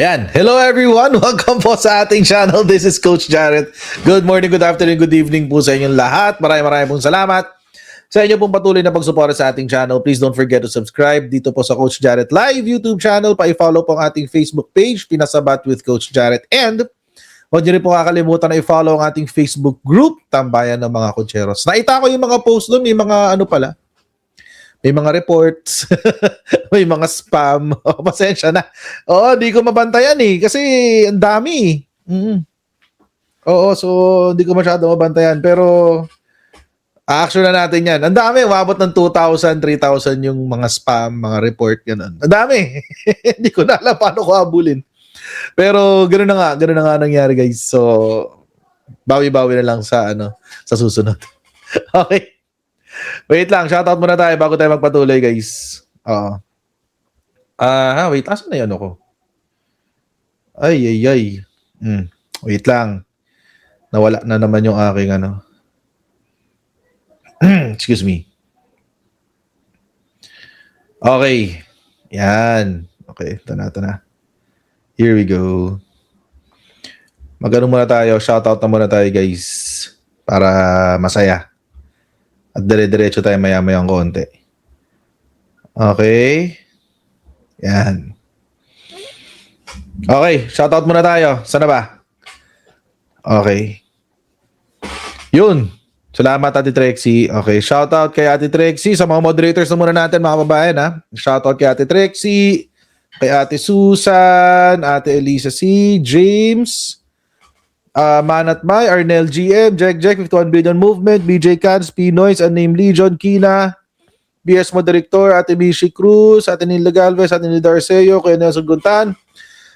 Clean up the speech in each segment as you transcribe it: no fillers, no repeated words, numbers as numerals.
Ayan. Hello everyone! Welcome po sa ating channel. This is Coach Jarrett. Good morning, good afternoon, good evening po sa inyong lahat. Maraming pong salamat sa inyo pong patuloy na pagsuporta sa ating channel. Please don't forget to subscribe dito po sa Coach Jarrett Live YouTube channel. Pa-follow po ang ating Facebook page, Pinasabat with Coach Jarrett. And huwag niyo rin po kakalimutan na i-follow ang ating Facebook group, Tambayan ng mga Cocheros. Naita ko yung mga post doon, may mga ano pala, may mga reports, may mga spam. Oh, pasensya na. Oo, di ko mabantayan eh. Kasi ang dami. Oo, so di ko masyado mabantayan. Pero action na natin yan. Ang dami. Umabot ng 2,000, 3,000 yung mga spam, mga report. Ganun. Ang dami. Hindi ko na alam paano ko habulin. Pero ganoon na nga nangyari guys. So bawi-bawi na lang sa sa susunod. Okay. Wait lang, shoutout muna tayo bago tayo magpatuloy, guys. Oo. Wait, asan na 'yan ako? Ay. Wait lang. Nawala na naman yung aking Excuse me. Okay. Yan. Okay, ito na. Here we go. Magano muna tayo, shoutout na muna tayo, guys. Para masaya. At dire-diretso tayo maya-mayang konti. Okay. Yan. Okay, shoutout muna tayo. Sana ba? Okay. Yun. Salamat, Ate Trexie. Okay, shoutout kay Ate Trexie. Sa mga moderators na muna natin, mga babayan, ha? Shoutout kay Ate Trexie, kay Ate Susan, Ate Elisa C, James, Manat May, Arnel GM, Jack 51 Billion Movement, BJ Cans, Pinoys, Unnamed Legion, Kina, BS Moderictor, Ate Mishi Cruz, Ate Nila Galvez, Ate Nila Arceo, Kuya Nelson Guntan,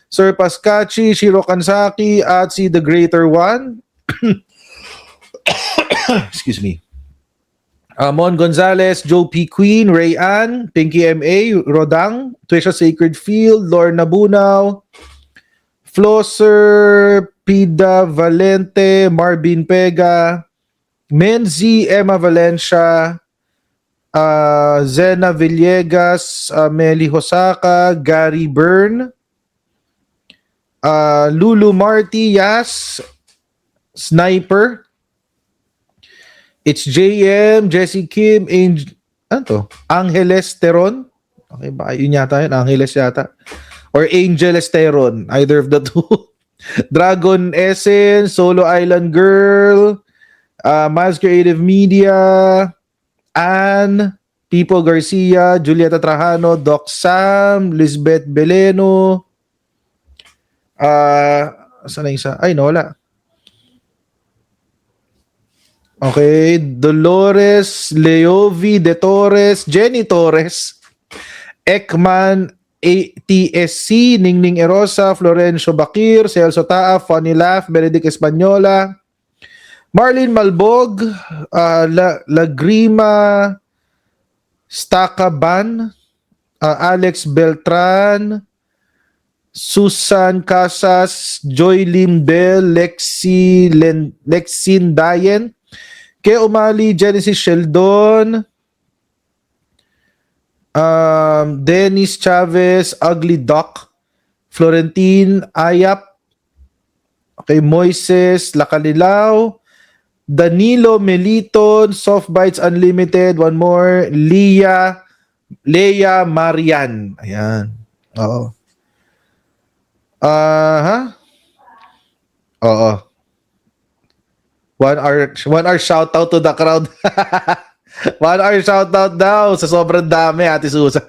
Sir Pascachi, Shiro Kansaki, at si The Greater One. Excuse me. Mon Gonzalez, Joe P. Queen, Ray Ann, Pinky M.A., Rodang, Twisha Sacred Field, Lorna Bunaw, Flosser, Pida Valente, Marvin Pega, Menzi, Emma Valencia, Zena Villegas, Meli Hosaka, Gary Byrne, Lulu Marty, Yas, Sniper, It's JM, Jessie Kim, Angeles Teron. Okay, baka yun yata yun, Angeles yata. Or Angeles Teron, either of the two. Dragon Essence, Solo Island Girl, Miles Creative Media, Anne, Pipo Garcia, Julieta Trajano, Doc Sam, Lisbeth Beleno, saan na isa? Ay, nawala. Okay, Dolores, Leovi De Torres, Jenny Torres, Ekman, TSC, Ningning Erosa, Florencio Bakir, Celso Taa, Funny Laugh, Benedict Española, Marlene Malbog, Lagrima, Stakaban, Alex Beltran, Susan Casas, Joy Limbel, Lexin Dayen, Kay Umali, Genesis Sheldon, Dennis Chavez, Ugly Doc, Florentine Ayap, okay, Moises Lacalilaw, Danilo Meliton, Soft Bites Unlimited, one more, Leia Marian. Ayan. Oo. Oo. 1 hour shout out to the crowd. 1 hour shout out daw sa sobrang dami, Ate Susan.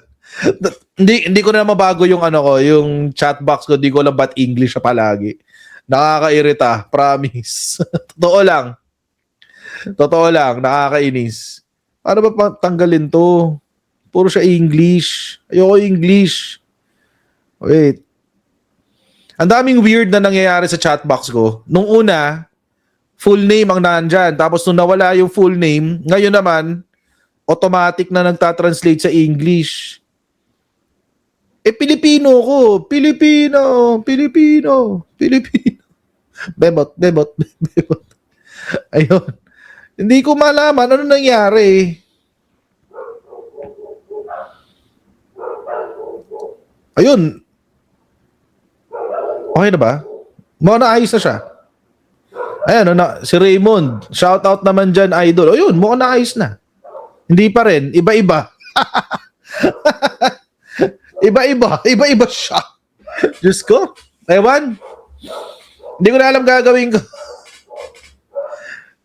hindi ko na mabago yung yung chat box ko, hindi ko lang ba't English siya palagi. Nakakairita, promise. Totoo lang, nakakainis. Ano ba tanggalin to? Puro siya English. Ayoko English. Wait. Ang daming weird na nangyayari sa chat box ko. Nung una, full name ang nandyan. Tapos nung nawala yung full name, ngayon naman, automatic na nagtatranslate sa English. Pilipino ko. Pilipino. Bebot. Ayun. Hindi ko malaman ano nangyari. Ayun. Okay na ba? Mukhang naayos na siya. Ayan, si Raymond. Shout out naman dyan, idol. O yun, mukhang naayos na. Hindi pa rin. Iba-iba. Iba-iba siya. Diyos ko. Ewan. Hindi ko na alam gagawin ko.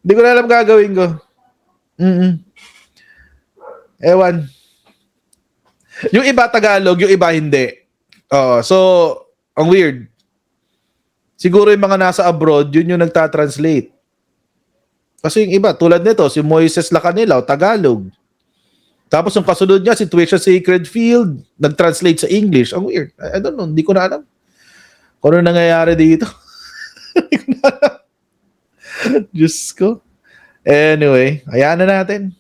Hindi ko na alam gagawin ko. Ewan. Yung iba Tagalog, yung iba hindi. So, ang weird. Siguro yung mga nasa abroad, yun yung nagtatranslate. Kasi yung iba, tulad nito, si Moises Lacanilaw, Tagalog. Tapos yung kasunod niya, si Twisha Sacred Field, nag-translate sa English. Ang weird. I don't know, hindi ko na alam. Kung ano nangyayari dito. Hindi ko na alam. Diyos ko. Anyway, hayaan na natin.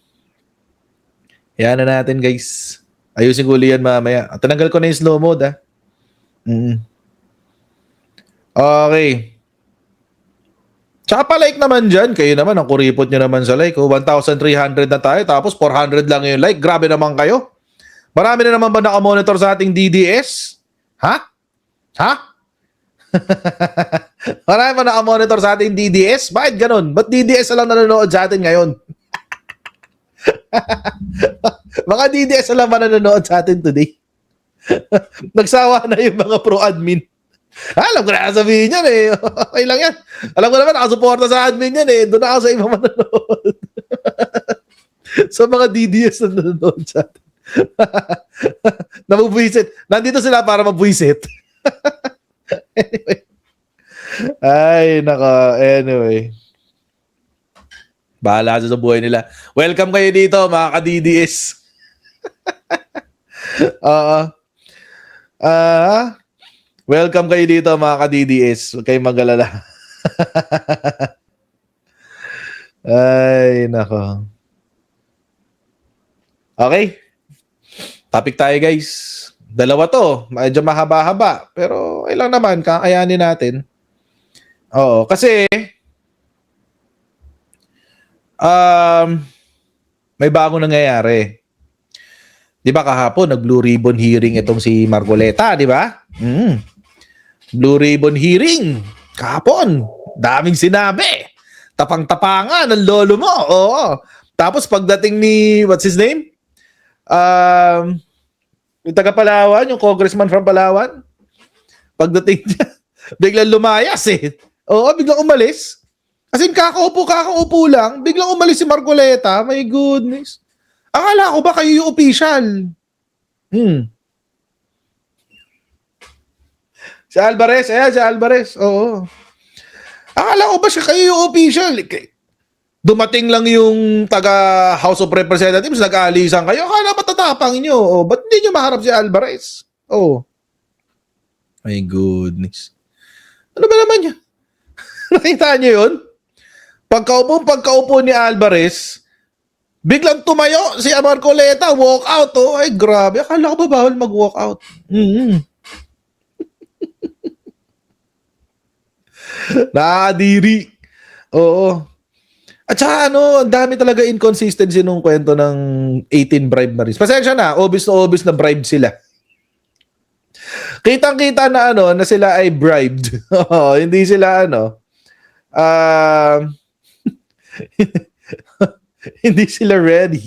Hayaan na natin, guys. Ayusin ko yan mamaya. Tinanggal ko na yung slow mode, ha. Okay. Tsaka pa-like naman dyan. Kayo naman, ang kuripot nyo naman sa like. 1,300 na tayo, tapos 400 lang yung like. Grabe naman kayo. Marami na naman ba nakamonitor sa ating DDS? Ha? Marami ba nakamonitor sa ating DDS? Bakit ganun? Ba't DDS lang nanonood sa atin ngayon? Mga DDS lang ba nanonood sa atin today? Nagsawa na yung mga pro-admin. Alam ko na sabihin yan eh. Okay lang yan. Alam ko naman nakasuporta sa admin yan eh. Doon ako sa iba manonood. So mga DDS na nanonood sa atin. Namubwisit. Nandito sila para mabwisit. Anyway. Ay, naka. Anyway. Bahala sa buhay nila. Welcome kayo dito mga ka-DDS. Welcome kayo dito mga ka-DDS. Huwag kayong mag-alala. Ay, nako. Okay. Topic tayo guys. Dalawa to. Medyo mahaba-haba. Pero okay lang naman. Kakayanin natin. Oo. Kasi may bagong nangyayari. Di ba kahapon, nag-Blue Ribbon hearing itong si Marcoleta, di ba? Blue Ribbon hearing. Kahapon. Daming sinabi. Tapang-tapangan ng lolo mo. Oo. Tapos pagdating ni, what's his name? Yung taga Palawan, yung congressman from Palawan. Pagdating niya, biglang lumayas eh. Oo, biglang umalis. As in, kakaupo lang. Biglang umalis si Marcoleta. My goodness. Akala ko ba kayo yung official? Si Alvarez, si Alvarez. Oo. Akala ko ba siya kayo yung official? Dumating lang yung taga House of Representatives, nag-aalisan kayo. Akala ba tatapang nyo? Oh, ba't hindi nyo maharap si Alvarez? Oh. My goodness. Ano ba naman yun? Nakita nyo yun? Pagkaupo ni Alvarez, biglang tumayo si Marcoleta, walk out. Oh, ay grabe. Akala ko ba bawal mag-walk out? Nakakadiri. Oo. At saka ang dami talaga inconsistency nung kwento ng 18 bribe na rin. Pasensya na, obvious na bribed sila. Kitang-kita na na sila ay bribed. Hindi sila hindi sila ready.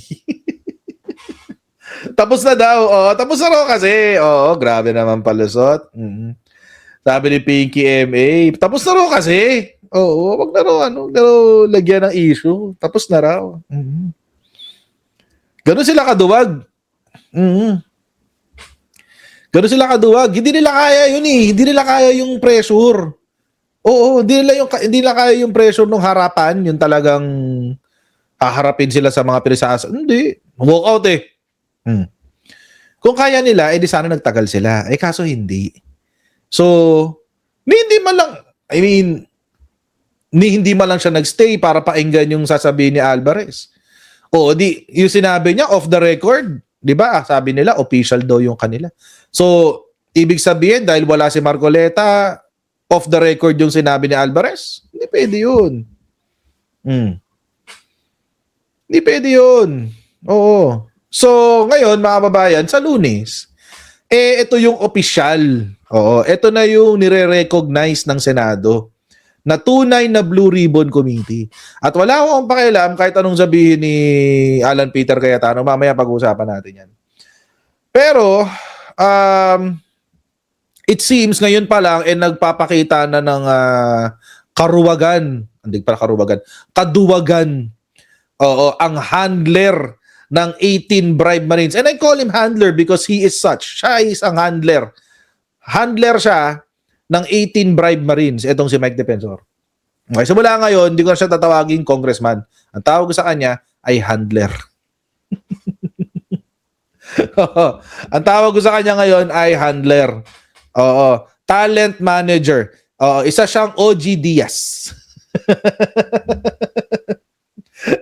Tapos na daw. Tapos na raw kasi. Grabe naman palusot. Sabi ni Pinky MA, tapos na raw kasi. Wag na raw, lagyan ng issue. Tapos na raw. Ganun sila kaduwag. Ganun sila kaduwag. Hindi nila kaya yun eh. Hindi nila kaya yung pressure. Hindi nila kaya yung pressure nung harapan, yung talagang haharapin sila sa mga pinasasa. Hindi. Walk out eh. Kung kaya nila, di sana nagtagal sila. Kaso hindi. So, hindi man lang siya nagstay para painggan yung sasabihin ni Alvarez. Yung sinabi niya off the record, 'di ba? Sabi nila official daw yung kanila. So, ibig sabihin dahil wala si Marcoleta, off the record yung sinabi ni Alvarez? Hindi pwede yun. Hindi pwede yun. Oo. So, ngayon mga kababayan, sa Lunes, ito yung opisyal. Oo, ito na yung nire-recognize ng Senado na tunay na Blue Ribbon Committee. At wala akong pakialam kahit anong sabihin ni Alan Peter Cayetano. Mamaya pag-uusapan natin yan. Pero, it seems ngayon pa lang nagpapakita na ng karuwagan. Hindi pala karuwagan. Kaduwagan. Oo, ang handler ng 18 bribe Marines. And I call him handler because he is such. Siya is ang handler. Handler siya ng 18 bribe Marines. Itong si Mike Defensor. Okay, so mula ngayon, hindi ko na siya tatawagin congressman. Ang tawag ko sa kanya ay handler. Ang tawag ko sa kanya ngayon ay handler. Oo. Talent manager. Oo. Isa siyang OG Diaz.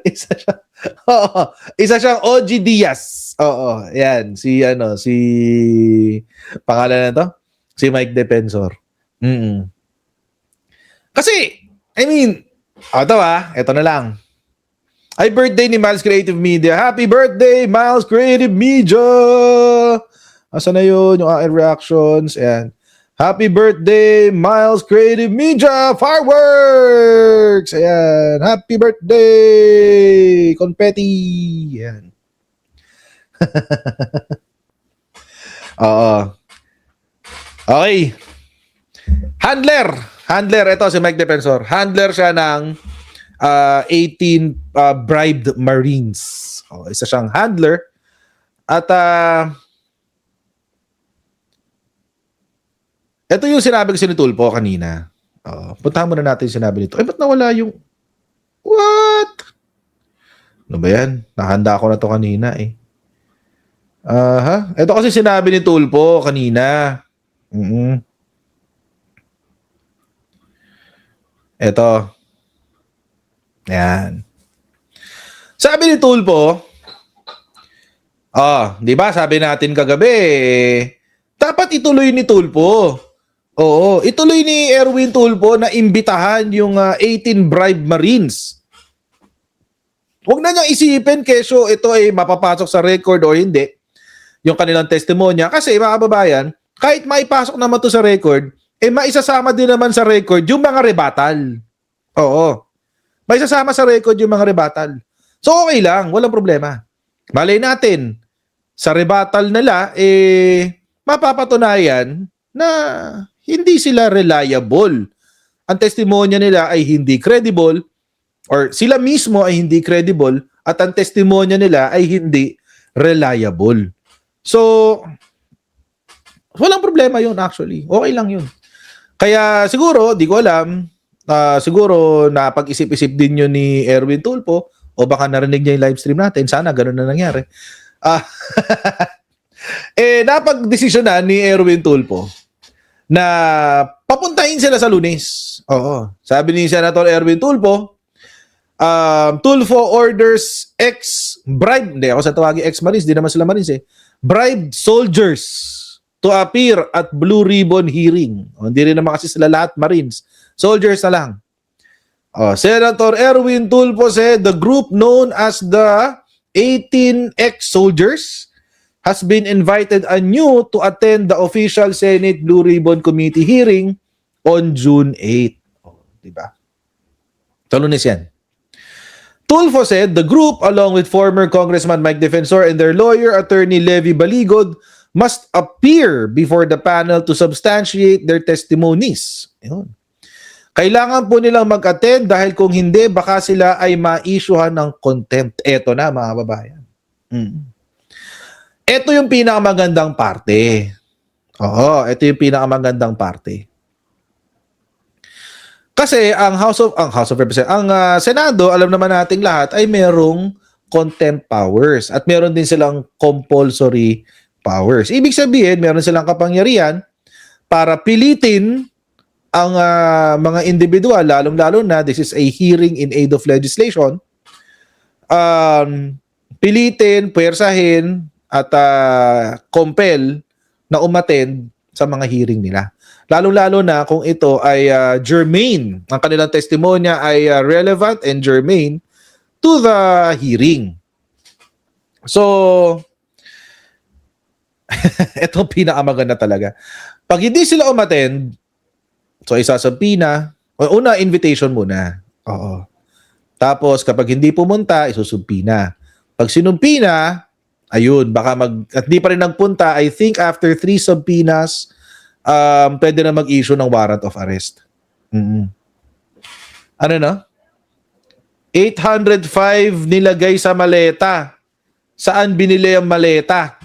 Isa siyang OG Diaz. Oo. Yan. Si pangalan na to? Si Mike Defensor. Kasi, I mean, ito na lang. Ay, birthday ni Miles Creative Media. Happy birthday, Miles Creative Media! Asa na yun? Yung aking reactions. Ayan. Happy birthday, Miles Creative Media! Fireworks! Ayan. Happy birthday! Confetti! Ayan. Oo. Okay. Handler. Ito si Mike Defensor. Handler siya ng 18 bribed Marines. Oh, isa siyang handler. At ito yung sinabi ko si Tulpo kanina. Puntahan muna natin yung sinabi nito. Ba't nawala yung... What? Ano ba yan? Nahanda ko na to kanina eh. Ito kasi sinabi ni Tulpo kanina. Ito. Ayan. Sabi ni Tulpo, di ba sabi natin kagabi, dapat ituloy ni Tulpo. Oo, ituloy ni Erwin Tulpo na imbitahan yung 18 bribe Marines. Huwag na niyang isipin kesyo ito ay mapapasok sa record o hindi, yung kanilang testimonya. Kasi mga kababayan, kahit maipasok naman to sa record, maisasama din naman sa record yung mga rebuttal. Oo. May sasama sa record yung mga rebuttal. So okay lang, walang problema. Malay natin, sa rebuttal nila, mapapatunayan na hindi sila reliable. Ang testimonya nila ay hindi credible or sila mismo ay hindi credible at ang testimonya nila ay hindi reliable. So, walang problema yun actually. Okay lang yun. Kaya siguro, di ko alam, siguro napag-isip-isip din yun ni Erwin Tulpo o baka narinig niya yung live stream natin. Sana ganun na nangyari. Napag-desisyon na ni Erwin Tulpo na papuntahin sila sa Lunes. Oo. Sabi ni Senator Erwin Tulpo, Tulfo orders bribe, hindi ako sa tawagin ex-Marines, di naman sila Marines bribed soldiers to appear at Blue Ribbon hearing. Hindi rin naman kasi sila lahat Marines. Soldiers na lang. Senator Erwin Tulfo said the group known as the 18 ex-soldiers has been invited anew to attend the official Senate Blue Ribbon Committee hearing on June 8. Diba? Sa Lunes yan. Tulfo said the group, along with former Congressman Mike Defensor and their lawyer, Attorney Levi Baligod, must appear before the panel to substantiate their testimonies. Yun. Kailangan po nilang mag-attend dahil kung hindi, baka sila ay ma-issuehan ng contempt. Eto na, mga babayan. Ito yung pinakamagandang parte. Ito yung pinakamagandang parte. Kasi ang House of Representatives, ang Senado, alam naman nating lahat ay merong contempt powers at meron din silang compulsory powers. Ibig sabihin, meron silang kapangyarihan para pilitin ang mga individual, lalong-lalo na this is a hearing in aid of legislation, pilitin, puwersahin, at compel na umattend sa mga hearing nila. Lalo-lalo na kung ito ay germane, ang kanilang testimonya ay relevant and germane to the hearing. So, Ito pinakamaganda talaga. Pag hindi sila umattend, so isasubpina, o una invitation muna. Oo. Tapos kapag hindi pumunta, isusubpina. Pag sinumpina, ayun, baka at di pa rin nagpunta, I think after 3 subpoenas, pwede na mag-issue ng warrant of arrest. Mm-mm. Ano na? 805 nilagay sa maleta. Saan binili ang maleta?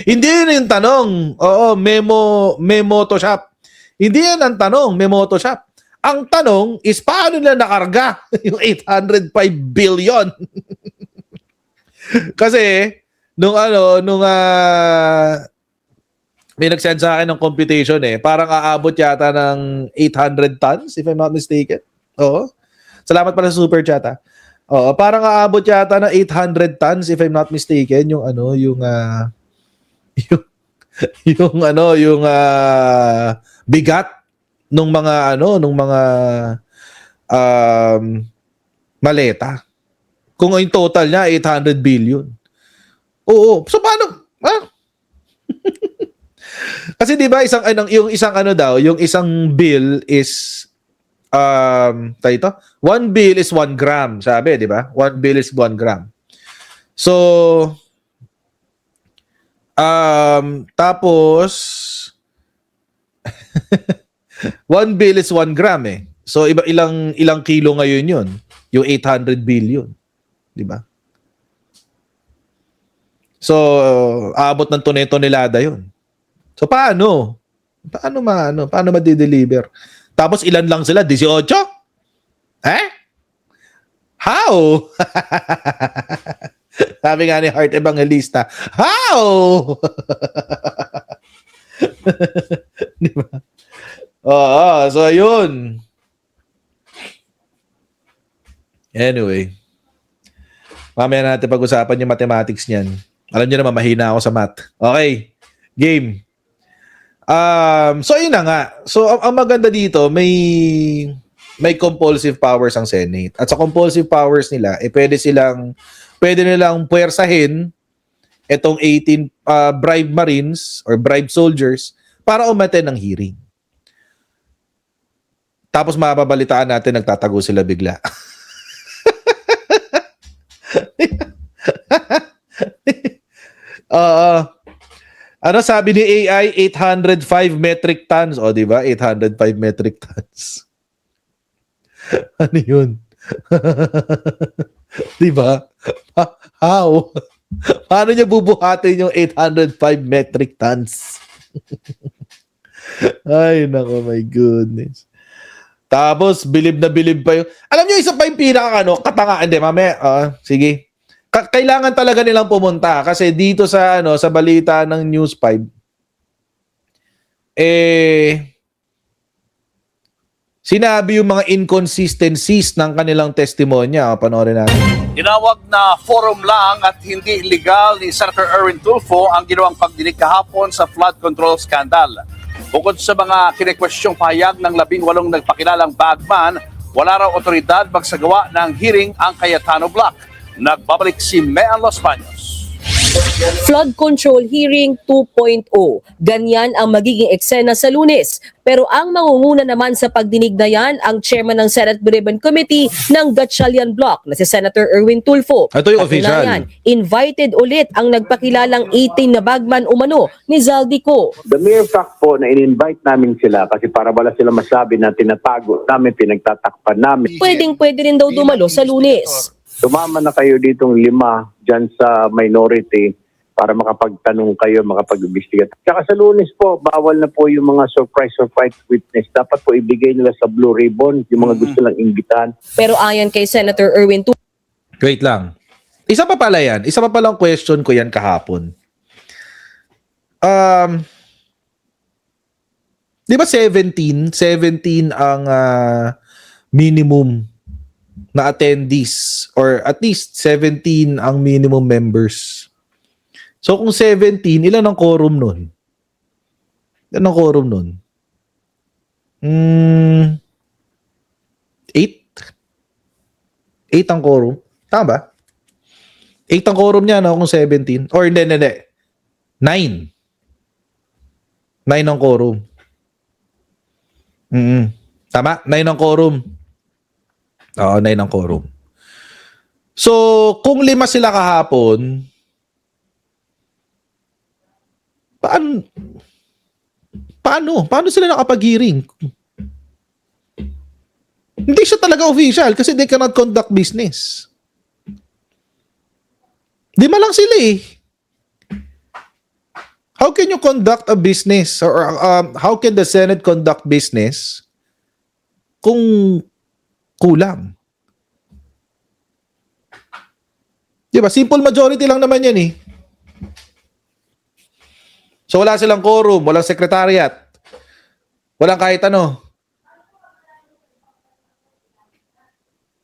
Hindi yun yung tanong. Oo, may moto shop. Hindi yan ang tanong, may moto shop. Ang tanong is paano nila nakarga yung 805 billion? Kasi nung may nag-send sa akin ng computation parang aabot yata ng 800 tons if I'm not mistaken. Oo. Salamat pala sa super chat. Oo, parang aabot yata ng 800 tons if I'm not mistaken yung yung bigat nung mga maleta. Kung yung total niya 800 billion. Oo, so paano? Kasi 'di ba yung isang bill is ito, 1 bill is 1 gram, sabi, 'di ba? 1 bill is 1 gram. So tapos 1 bill is 1 gram So ilang kilo ngayon 'yun, yung 800 billion, 'di ba? So aabot ng tonelada 'yun. So paano? Paano ma-deliver? Tapos ilan lang sila? 18? How? Sabi nga ni Heart Evangelista, how? Di ba? Oo, so ayun. Anyway. Mamaya natin pag-usapan yung mathematics niyan. Alam niyo naman, mahina ako sa math. Okay. Game. So yun na nga. So ang maganda dito, may compulsive powers ang Senate. At sa compulsive powers nila, pwede nilang puwersahin itong 18 bribe Marines or bribe soldiers para umattend ng hearing. Tapos mababalitaan natin nagtatago sila bigla. Ano sabi ni AI? 805 metric tons. O, di ba? 805 metric tons. Ano yun? Di ba? How? Paano niya bubuhatin yung 805 metric tons? Ay, nako, my goodness. Tapos, bilib na bilib pa yung... Alam niyo, isa pa yung katanga. Hindi, mamaya. Sige. Kailangan talaga nilang pumunta kasi dito sa balita ng News 5 sinabi yung mga inconsistencies ng kanilang testimonya. Panoorin natin. Tinawag na forum lang at hindi illegal ni Senator Erwin Tulfo ang ginawang pagdinig kahapon sa flood control scandal. Bukod sa mga kinekwestyong pahayag ng 18 nagpakilalang bagman, wala raw otoridad magsagawa ng hearing ang Cayetano Block. Nagbabalik si Mean Los Baños. Flood Control Hearing 2.0. Ganyan ang magiging eksena sa Lunes. Pero ang mangunguna naman sa pagdinig na yan ang chairman ng Senate Ribbon Committee ng Gatchalian Block na si Senator Erwin Tulfo. Ito yung official. Yan, invited ulit ang nagpakilalang 18 na bagman umano ni Zaldico. The mere fact po na in-invite namin sila kasi para wala sila masabi na tinatago namin, pinagtatakpan namin. Pwedeng-pwede rin daw dumalo sa Lunes. Sumama na kayo ditong 5 dyan sa minority para makapagtanong kayo, makapag-imbestigat. Tsaka sa Lunes po, bawal na po yung mga surprise witness. Dapat po ibigay nila sa Blue Ribbon yung mga gusto lang imbitahan. Pero ayon kay Senator Erwin Tulfo, Wait lang. Isa pa pala yan. Isa pa palang question ko yan kahapon. Di ba 17 ang minimum na attendees or at least 17 ang minimum members. So kung 17, ilan ang quorum nun? Ilan ang quorum nun? 8? 8 ang quorum. Tama ba? 8 ang quorum niya kung 17. Or hindi. 9. 9 ang quorum. Tama? 9 ang quorum. Oo, 9 ang quorum. So, kung 5 sila kahapon, paano sila nakapag-hearing? Hindi siya talaga official kasi they cannot conduct business. 5 lang sila eh. How can you conduct a business or how can the Senate conduct business kung kulang? Diba? Simple majority lang naman yan eh. So wala silang quorum, walang secretariat, walang kahit ano.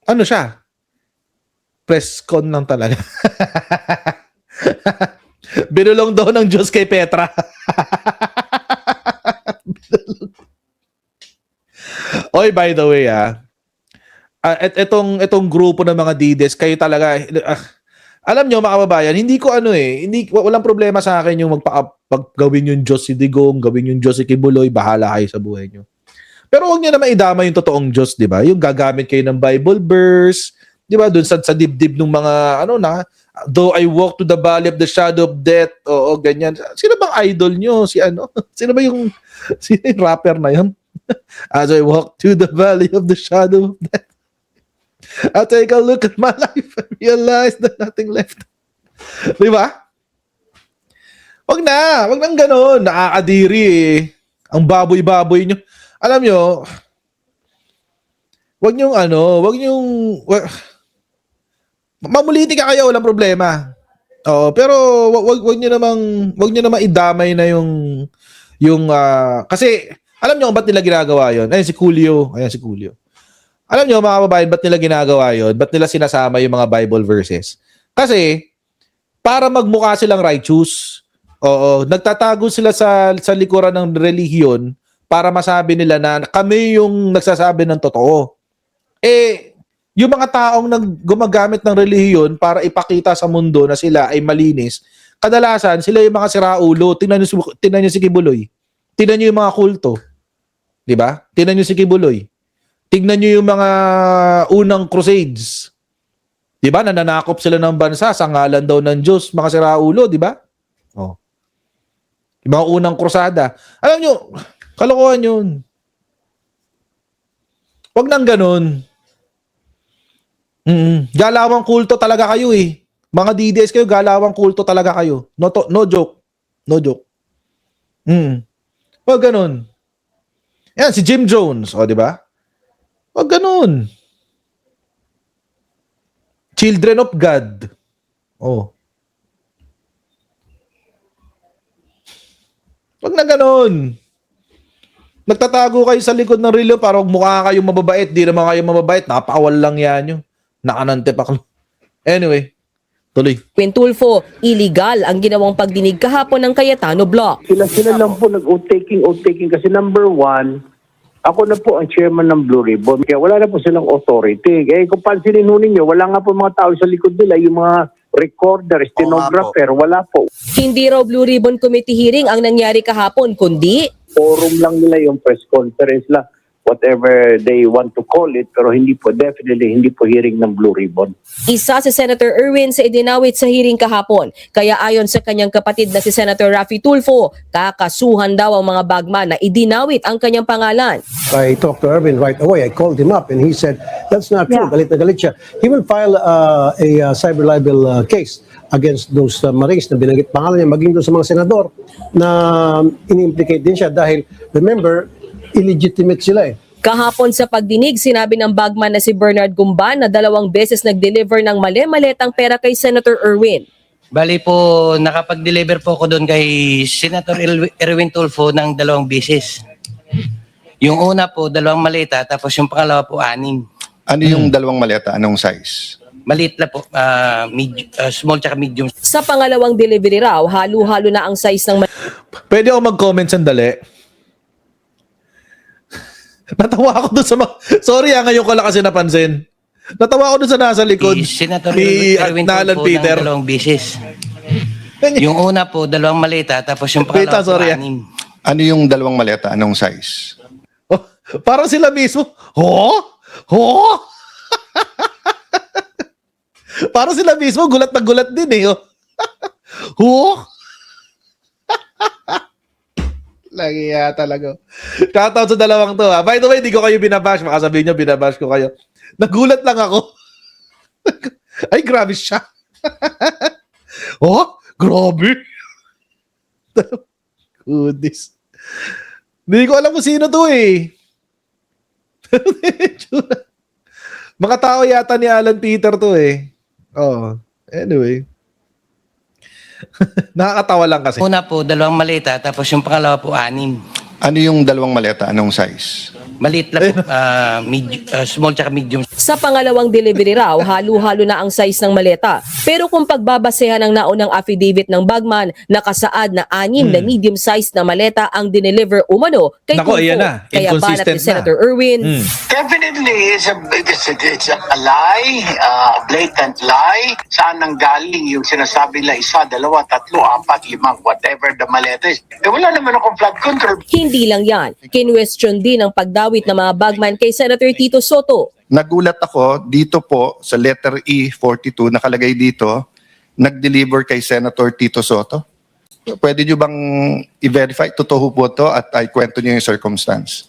Ano siya? Press con lang talaga. Binulong daw ng Diyos kay Petra. Oy, by the way, etong grupo ng mga DDS, kayo talaga, alam nyo mga kababayan, walang problema sa akin yung gawin yung Diyos si Digong, gawin yung Diyos si Kibuloy, bahala kayo sa buhay nyo. Pero huwag nyo naman idama yung totoong Diyos, di ba? Yung gagamit kayo ng Bible verse, di ba? Doon sa dibdib ng mga, though I walk to the valley of the shadow of death, oo, ganyan. Sino bang idol nyo? Sino yung rapper na yun? As I walk to the valley of the shadow of death, I take a look at my life and realize that nothing left. Di ba? Wag nang ganun. Nakakadiri eh. Ang baboy-baboy nyo. Alam nyo, mamuliti ka kayo, walang problema. Oo, pero wag niyo namang idamay na yung kasi alam niyo ba't nila ginagawa 'yon? Ayun si Julio. Alam niyo mga kababayan, ba't nila ginagawa 'yon? Ba't nila sinasama yung mga Bible verses? Kasi para magmukha silang righteous. Oo, nagtatago sila sa likuran ng relihiyon para masabi nila na kami yung nagsasabi ng totoo. Yung mga taong gumagamit ng relihiyon para ipakita sa mundo na sila ay malinis, kadalasan sila yung mga siraulo. Tingnan niyo si Kibuloy. Tingnan niyo yung mga kulto. 'Di ba? Tingnan niyo si Kibuloy. Tingnan niyo yung mga unang crusades. 'Di ba? Nananakop sila ng bansa sa ngalan daw ng Diyos, mga siraulo, 'di ba? Oh. Yung mga unang krusada. Alam niyo, kalokohan 'yun. Wag nang ganun. Galawang kulto talaga kayo eh. Mga DDS kayo, galawang kulto talaga kayo. No joke. No joke. Wag ganun. Yan, si Jim Jones. O, di ba? Wag ganun. Children of God. Oh. Wag na ganun. Nagtatago kayo sa likod ng relo para mukha kayong mababait. Di naman kayo mababait. Napakawal lang yan nyo. Nakanante pa. Anyway, tuloy. Tulfo, illegal ang ginawang pagdinig kahapon ng Cayetano Block. Sila lang po nag-oath-taking kasi number one, ako na po ang chairman ng Blue Ribbon. Kaya wala na po silang authority. Kung pansinin ho ninyo, wala nga po mga tao sa likod nila, yung mga recorder, stenographer, wala po. Hindi raw Blue Ribbon Committee hearing ang nangyari kahapon, kundi Forum lang nila yung press conference lang, whatever they want to call it, pero definitely hindi po hearing ng Blue Ribbon. isa si Senator Erwin sa idinawit sa hearing kahapon. Kaya ayon sa kanyang kapatid na si Senator Raffy Tulfo, kakasuhan daw ang mga bagman na idinawit ang kanyang pangalan. I talked to Erwin right away. I called him up and he said, that's not true. Galit na galit siya. He will file a cyber libel case against those Marines na binanggit pangalan niya, maging doon sa mga senador na ini-implicate din siya dahil, remember, illegitimate sila eh. Kahapon sa pagdinig, sinabi ng bagman na si Bernard Gumban na 2 beses nag-deliver ng mali-maletang pera kay Senator Erwin. Bali po, nakapag-deliver po ako doon kay Senator Erwin Tulfo ng 2 beses. Yung una po, 2 maleta, tapos yung pangalawa po, 6. Ano yung 2 maleta? Anong size? Maliit na po, small tsaka medium. Sa pangalawang delivery raw, halo-halo na ang size ng Pwede ako mag-comment sandali? Natawa ako doon sa sorry ngayon ko lang kasi napansin. Natawa ako doon sa nasa likod Si Senator ni Erwin Nalan Tulfo Peter. ng 2 beses. Yung una po, 2 maleta, tapos yung Wait lang, pangalawa po, sorry, 6. Ano yung 2 maleta? Anong size? Oh, parang sila mismo. Ho? Ho? Parang sila mismo, gulat na gulat din eh. Oh. Ho? Lagi talaga. Shoutout sa dalawang to ha. By the way, hindi ko kayo binabash. Baka sabihin nyo, binabash ko kayo. Nagulat lang ako. Ay, grabe siya. Oh, grabe. Goodness. Hindi ko alam kung sino to eh. Mga tao yata ni Alan Peter to eh. Oh, anyway. Nakakatawa lang kasi. Una po, 2 maleta, tapos yung pangalawa po, 6. Ano yung 2 maleta? Anong size? Maliit lang po, small tsaka medium. Sa pangalawang delivery raw, halo-halo na ang size ng maleta. Pero kung pagbabasehan ng naunang affidavit ng bagman, nakasaad na 6 na medium size na maleta ang dineliver umano kay Nako, Tulfo. ayan na. Kaya banat Inconsistent ni Senator Erwin, Definitely, it's a lie, a blatant lie. Saan nanggaling yung sinasabi nila 1, 2, 3, 4, 5, whatever the maleta is. Wala naman akong flood control. hindi lang yan. Kinwestiyon din ang pagdawit ng mga bagman kay Senator Tito Soto. Nagulat ako dito po sa letter E42, nakalagay dito, nag-deliver kay Senator Tito Soto. Pwede nyo bang i-verify? Totoo po to at ay kwento nyo yung circumstance.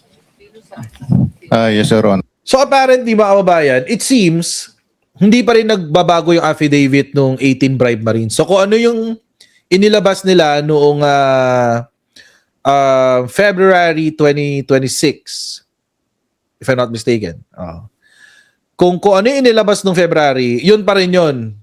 Yes, Sir Ron. So apparently mga kababayan, it seems hindi pa rin nagbabago yung affidavit nung 18 bribe marines. So kung ano yung inilabas nila noong February 2026, if I'm not mistaken. Kung ano yung inilabas nung February, yun pa rin yun.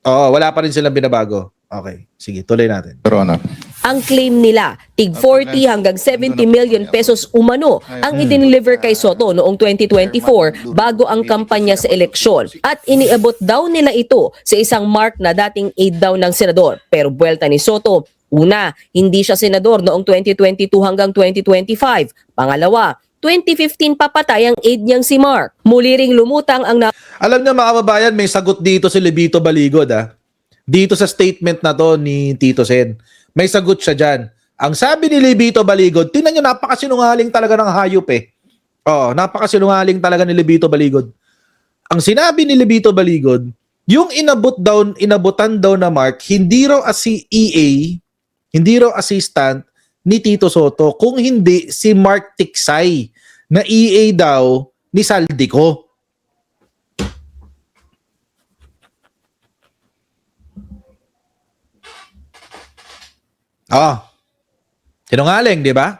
Wala pa rin silang binabago. Okay, sige, tuloy natin. Your Honor. Ang claim nila, tig 40 hanggang 70 million pesos umano ang idineliver kay Soto noong 2024 bago ang kampanya sa eleksyon. At iniabot daw nila ito sa isang mark na dating aide daw ng senador. Pero buwelta ni Soto, una, hindi siya senador noong 2022 hanggang 2025. Pangalawa, 2015 papatay ang aide niyang si Mark. Muli ring lumutang ang Alam niyo mga kababayan, may sagot dito si Levito Baligod Dito sa statement na to ni Tito Sen. May sagot siya dyan. Ang sabi ni Levito Baligod, tingnan nyo, napakasinungaling talaga ng hayop eh. Napakasinungaling talaga ni Levito Baligod. Ang sinabi ni Levito Baligod, yung inabutan daw na mark, hindi raw si EA, hindi raw assistant ni Tito Soto, kung hindi si Mark Tiksay, na EA daw ni Saldico. Sinungaling, di ba?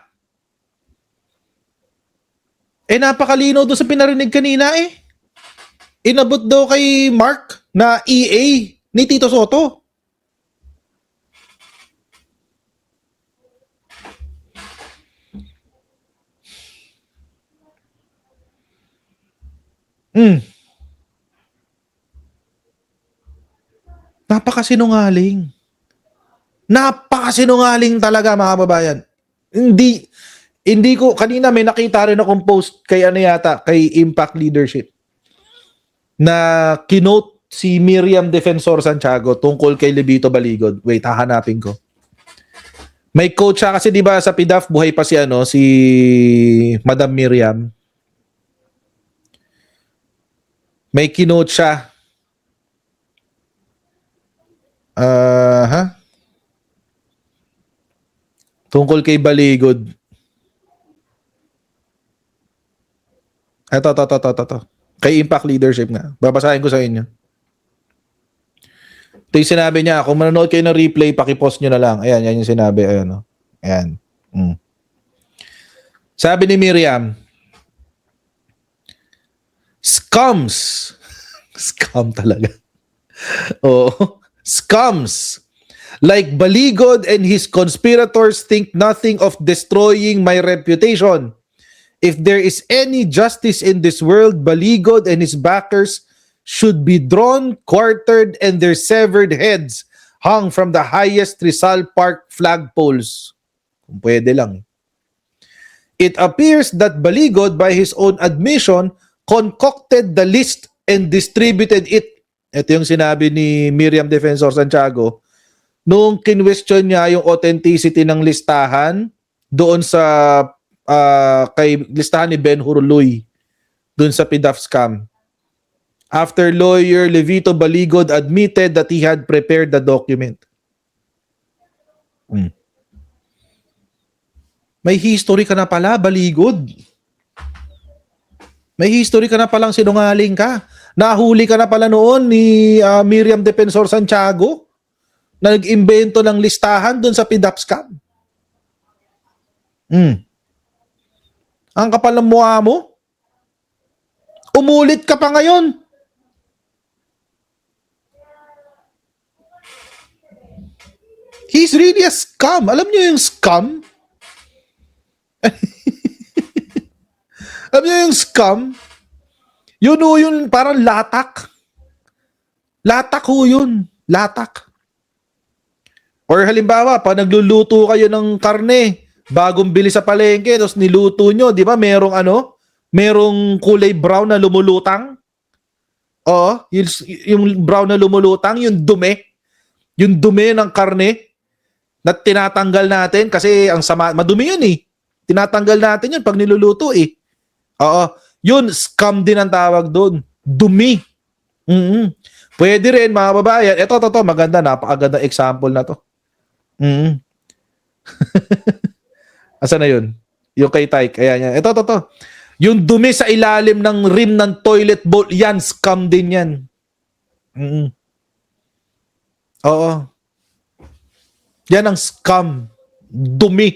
Napakalino doon sa pinarinig kanina eh. Inabot daw kay Mark na EA ni Tito Soto. Napakasinungaling. Napakasinungaling talaga mga kababayan. Hindi ko, kanina may nakita rin akong post kay kay Impact Leadership na kinote si Miriam Defensor Santiago tungkol kay Levito Baligod. Wait, hahanapin ko. May quote siya kasi 'di ba sa PDAF buhay pa si Madam Miriam. May kinote siya. Tungkol kay Baligod. Ito. Kay Impact Leadership nga. Babasahin ko sa inyo. Ito yung sinabi niya. Kung manonood kayo ng replay, pakipost nyo na lang. Ayan, yan yung sinabi. Ayan. Ayan. Sabi ni Miriam, scums. Scum talaga. Scums. Like Baligod and his conspirators think nothing of destroying my reputation. If there is any justice in this world, Baligod and his backers should be drawn, quartered, and their severed heads hung from the highest Rizal Park flagpoles. Kung pwede lang. It appears that Baligod, by his own admission, concocted the list and distributed it. Ito yung sinabi ni Miriam Defensor Santiago nung kinwestiyon niya yung authenticity ng listahan doon sa kay listahan ni Ben Hurluy doon sa PDAF scam. After lawyer Levito Baligod admitted that he had prepared the document. May history ka na pala, Baligod. May history ka na palang sinungaling ka. Nahuli ka na pala noon ni Miriam Defensor Santiago na nag-imbento ng listahan doon sa PDAP scam. Ang kapal ng mukha mo. Umulit ka pa ngayon. He's really a scam. Alam niyo yung scam? Alam niyo yung scam? Yun parang latak. Latak ho yun. Latak. Or halimbawa, pa nagluluto kayo ng karne, bagong bili sa palengke, tapos niluto nyo, di ba? Merong kulay brown na lumulutang. Oo, yung brown na lumulutang, yung dumi. Yung dumi ng karne na tinatanggal natin kasi ang sama, madumi yun eh. Tinatanggal natin yun pag niluluto eh. Oo, yun, scam din ang tawag doon. Dumi. Pwede rin mga babayan. Ito, maganda, napakaganda example na to. Asa na yun? Yung kay Tyke. Ayan, yan. Ito. Yung dumi sa ilalim ng rim ng toilet bowl, yan, scam din yan. Oo. Yan ang scam. Dumi.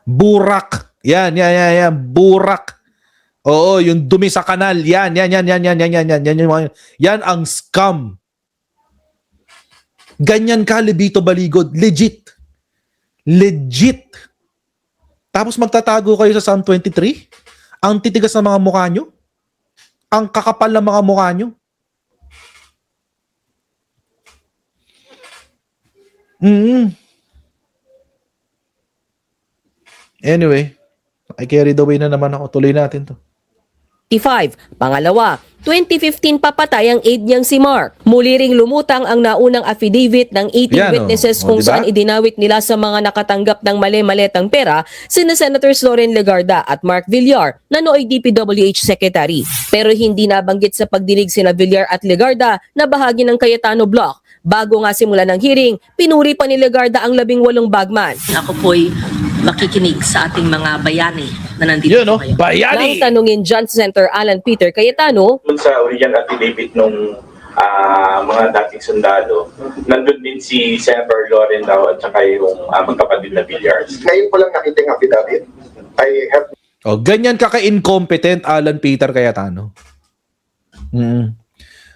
Burak. Yan. Burak. Oo, yung dumi sa kanal. Yan. Yan ang scam. Ganyan ka, Levito Baligod. Legit. Tapos magtatago kayo sa Psalm 23? Ang titigas ng mga mukha nyo? Ang kakapal ng mga mukha nyo? Anyway, I carried away na naman ako. Tuloy natin to. 5. Pangalawa, 2015 papatay ang aide niyang si Mark. Muli ring lumutang ang naunang affidavit ng 18 Yan, witnesses oh. kung Diba? saan idinawit nila sa mga nakatanggap ng mali-maletang pera sina Senators Loren Legarda at Mark Villar na nooy DPWH Secretary. Pero hindi nabanggit sa pagdinig sina Villar at Legarda na bahagi ng Cayetano Block. Bago nga simula ng hearing, pinuri pa ni Legarda ang 18 bagman. Ako po'y makikinig sa ating mga bayani na nandito Yun, no? kayo. Nang Bayani! tanungin John Center Alan Peter Cayetano, Dun sa original affidavit nung mga dating sundalo, nandun din si Senator Loren daw at saka yung magkapatid na Villars. Ngayon ko lang nakita yung affidavit. I have Oh, ganyan ka ka-incompetent, Alan Peter Cayetano.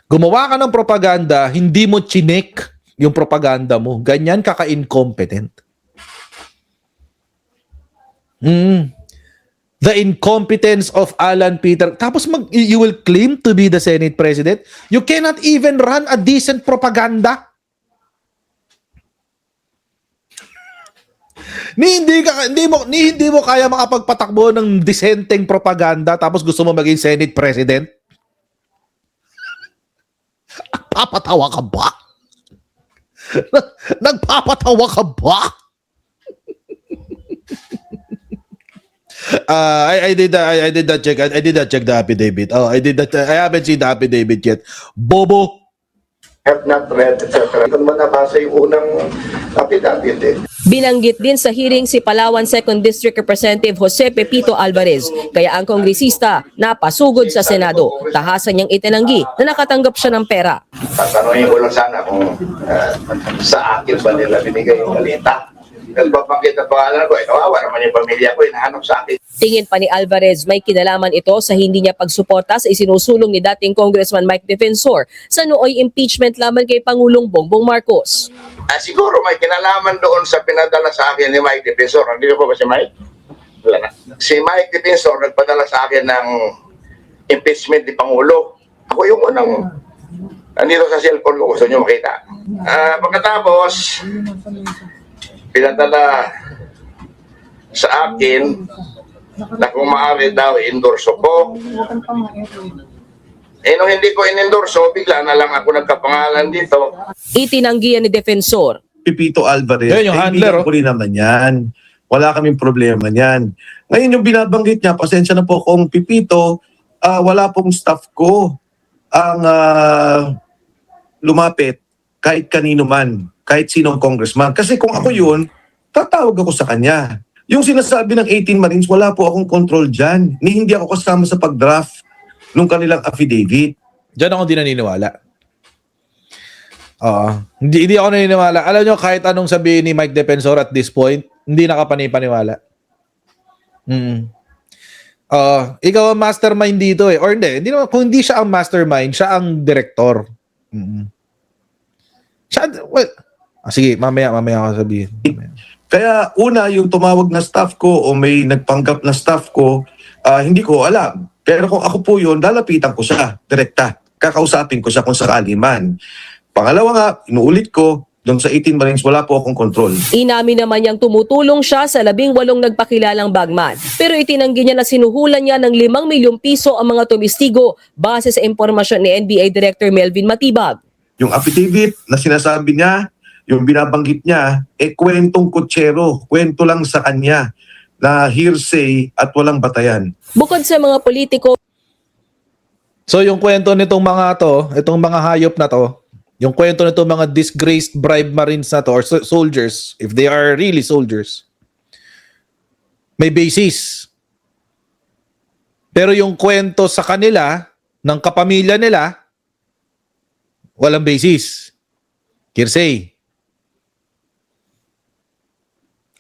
Gumawa ka ng propaganda, hindi mo chinek yung propaganda mo. Ganyan ka ka-incompetent. The incompetence of Alan Peter. Tapos you will claim to be the Senate President? You cannot even run a decent propaganda. Hindi mo kaya makapagpatakbo ng disenteng propaganda tapos gusto mo maging Senate President? Nagpapatawa ka ba? Nagpapatawa ka ba? I did not check. I did not check the affidavit. Oh, I haven't seen the affidavit yet. Bobo. not read, etc. Kung man nabasa yung unang affidavit eh. Binanggit din sa hearing si Palawan 2nd District Representative Jose Pepito Alvarez, kaya ang kongresista napasugod sa Senado. Tahasan niyang itinanggi na nakatanggap siya ng pera. Tatanungin ko lang sana kung sa akin ba nila binigay yung balita. Nagpapakit ang pangalan ko, kawawa naman yung pamilya ko, hinahanap sa akin. Tingin pa ni Alvarez may kinalaman ito sa hindi niya pagsuporta sa isinusulong ni dating Congressman Mike Defensor sa nooy impeachment laban kay Pangulong Bongbong Marcos. Siguro may kinalaman doon sa pinadala sa akin ni Mike Defensor. Nandito po ba si Mike? Wala na. Si Mike Defensor nagpadala sa akin ng impeachment ni Pangulo. Ako yung unang nandito sa cellphone ko, gusto nyo makita. Pagkatapos, pinadala sa akin na kung maaari daw endorso ko. Nung hindi ko in-endorso, bigla na lang ako nagkapangalan dito. Itinanggihan ni Defensor. Pipito Alvarez, Yan, yung handler, kaibigan ko rin naman yan. Wala kaming problema niyan. Ngayon yung binabanggit niya, pasensya na po kung Pipito, wala pong staff ko ang lumapit kahit kanino man, kahit sinong congressman. Kasi kung ako yun, tatawag ako sa kanya. Yung sinasabi ng 18 Marines, wala po akong control dyan. Hindi ako kasama sa pag-draft nung kanilang affidavit. Diyan ako di naniniwala. Hindi ako naniniwala. Alam nyo, kahit anong sabihin ni Mike Defensor at this point, hindi nakapanipaniwala. Ikaw ang mastermind dito eh. Or hindi naman, kung hindi siya ang mastermind, siya ang director. Sige, mamaya ako sabihin. Kaya una, yung tumawag na staff ko o may nagpanggap na staff ko, hindi ko alam. Pero kung ako po yun, lalapitan ko siya, direkta. Kakausapin ko siya kung sakali man. Pangalawa nga, inuulit ko, doon sa 18 Marines, wala po akong control. Inamin naman niyang tumutulong siya sa 18 nagpakilalang bagman. Pero itinanggi niya na sinuhulan niya ng 5 milyong piso ang mga tumistigo base sa impormasyon ni NBA Director Melvin Matibag. Yung affidavit na sinasabi niya, yung binabanggit niya, kwentong kutsero, kwento lang sa kanya na hearsay at walang batayan. Bukod sa mga politiko, So yung kwento nitong mga to, itong mga hayop na to, yung kwento nitong mga disgraced bribe Marines na to or soldiers, if they are really soldiers, may basis. Pero yung kwento sa kanila, ng kapamilya nila, walang basis. Hearsay.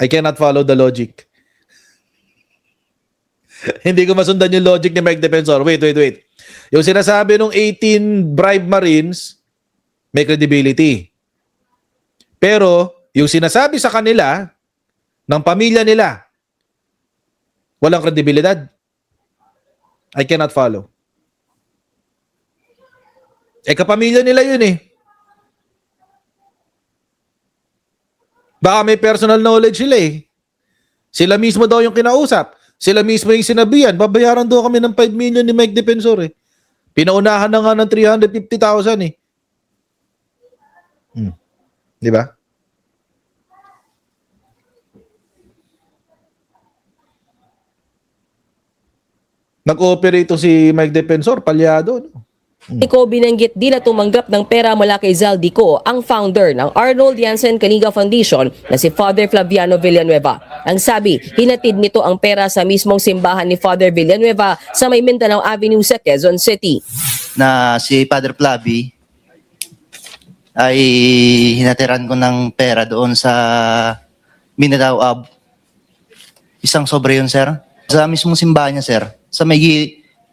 I cannot follow the logic. Hindi ko masundan yung logic ni Mike Defensor. Wait. Yung sinasabi ng 18 bribe Marines, may credibility. Pero, yung sinasabi sa kanila, ng pamilya nila, walang kredibilidad. I cannot follow. Kapamilya nila yun eh. Baka may personal knowledge sila eh. Sila mismo daw yung kinausap. Sila mismo yung sinabihan. Babayaran daw kami ng 5 million ni Mike Defensor eh. Pinaunahan na nga ng 350,000 eh. Di ba? Nag-ooperate si Mike Defensor, palyado. No? Iko binanggit din na tumanggap ng pera mula kay Zaldico, ang founder ng Arnold Jansen Caniga Foundation na si Father Flaviano Villanueva. Ang sabi, hinatid nito ang pera sa mismong simbahan ni Father Villanueva sa may Mindanao Avenue sa Quezon City. Na si Father Flavi ay hinatiran ko ng pera doon sa Mindanao Ave. Isang sobre yun, sir. Sa mismong simbahan niya, sir. Sa may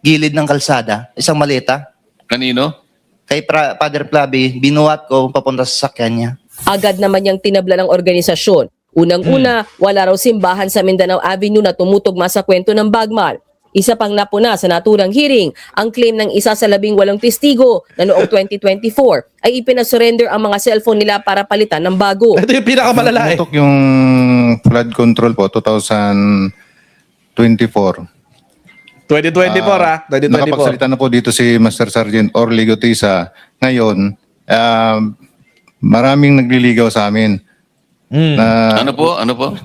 gilid ng kalsada, isang maleta. Kanino? Kay Father Flavi, binuhat ko papunta sa sakyan niya. Agad naman niyang tinabla ng organisasyon. Unang-una, wala raw simbahan sa Mindanao Avenue na tumutugma sa kwento ng bagman. Isa pang napuna sa naturang hearing, ang claim ng isa sa 18 testigo na noong 2024 ay ipinasurrender ang mga cellphone nila para palitan ng bago. Ito yung pinakamalala eh. Tutok yung flood control po, 2024. 2024 2024. Nakapagsalita na po dito si Master Sergeant Orly Gutisa. Ngayon, maraming nagliligaw sa amin. Na Ano po?